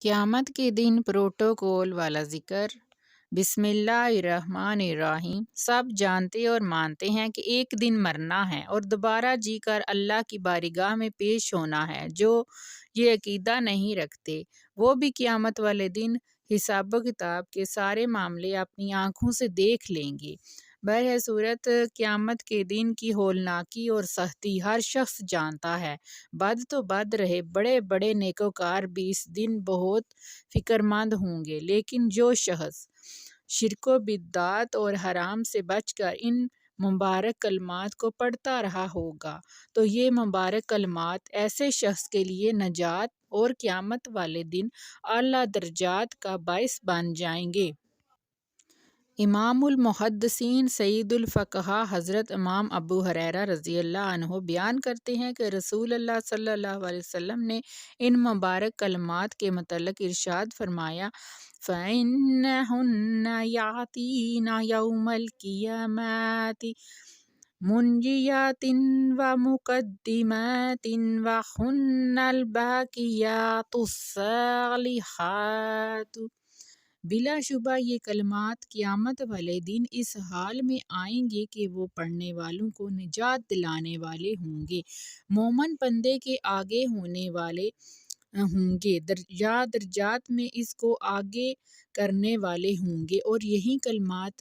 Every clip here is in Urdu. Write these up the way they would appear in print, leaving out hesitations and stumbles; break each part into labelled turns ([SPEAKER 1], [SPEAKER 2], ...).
[SPEAKER 1] قیامت کے دن پروٹوکول والا ذکر۔ بسم اللہ الرحمن الرحیم۔ سب جانتے اور مانتے ہیں کہ ایک دن مرنا ہے اور دوبارہ جی کر اللہ کی بارگاہ میں پیش ہونا ہے۔ جو یہ عقیدہ نہیں رکھتے وہ بھی قیامت والے دن حساب و کتاب کے سارے معاملے اپنی آنکھوں سے دیکھ لیں گے۔ صورت قیامت کے دن کی ہولناکی اور سختی ہر شخص جانتا ہے۔ بد تو بد رہے، بڑے بڑے نیکوکار بھی اس دن بہت فکر مند ہوں گے، لیکن جو شخص شرک و بدعت اور حرام سے بچ کر ان مبارک کلمات کو پڑھتا رہا ہوگا تو یہ مبارک کلمات ایسے شخص کے لیے نجات اور قیامت والے دن اعلیٰ درجات کا باعث بن جائیں گے۔ امام المحدثین سید الفقہاء حضرت امام ابو ہریرہ رضی اللہ عنہ بیان کرتے ہیں کہ رسول اللہ صلی اللہ علیہ وسلم نے ان مبارک کلمات کے متعلق ارشاد فرمایا، فَإِنَّهُنَّ يَأْتِينَ يَوْمَ الْقِيَامَةِ مُنْجِيَاتٍ وَمُقَدِّمَاتٍ وَهُنَّ الْبَاقِيَاتُ الصَّالِحَاتُ۔ بلا شبہ یہ کلمات قیامت والے دن اس حال میں آئیں گے کہ وہ پڑھنے والوں کو نجات دلانے والے ہوں گے، مومن بندے کے آگے ہونے والے ہوں گے، درجات میں اس کو آگے کرنے والے ہوں گے، اور یہی کلمات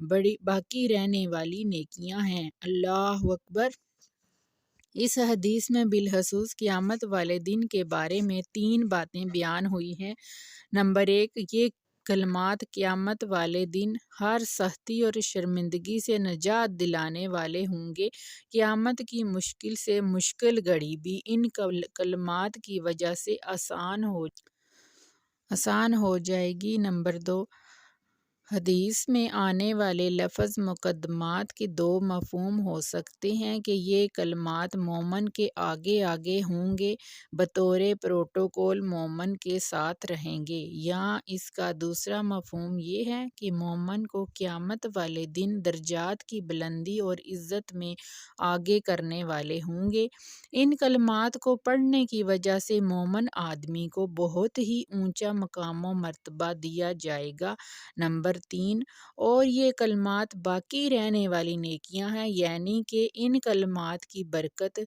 [SPEAKER 1] بڑی باقی رہنے والی نیکیاں ہیں۔ اللہ اکبر۔ اس حدیث میں بالخصوص قیامت والے دن کے بارے میں 3 باتیں بیان ہوئی ہیں۔ نمبر 1، یہ کلمات قیامت والے دن ہر سختی اور شرمندگی سے نجات دلانے والے ہوں گے۔ قیامت کی مشکل سے مشکل گھڑی بھی ان کلمات کی وجہ سے آسان ہو جائے گی۔ نمبر 2، حدیث میں آنے والے لفظ مقدمات کے 2 مفہوم ہو سکتے ہیں کہ یہ کلمات مومن کے آگے آگے ہوں گے، بطور پروٹوکول مومن کے ساتھ رہیں گے، یا اس کا دوسرا مفہوم یہ ہے کہ مومن کو قیامت والے دن درجات کی بلندی اور عزت میں آگے کرنے والے ہوں گے۔ ان کلمات کو پڑھنے کی وجہ سے مومن آدمی کو بہت ہی اونچا مقام و مرتبہ دیا جائے گا۔ نمبر 3، اور یہ کلمات باقی رہنے والی نیکیاں ہیں، یعنی کہ ان کلمات کی برکت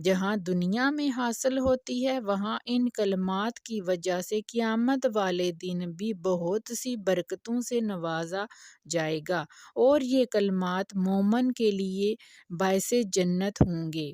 [SPEAKER 1] جہاں دنیا میں حاصل ہوتی ہے، وہاں ان کلمات کی وجہ سے قیامت والے دن بھی بہت سی برکتوں سے نوازا جائے گا، اور یہ کلمات مومن کے لیے باعث جنت ہوں گے۔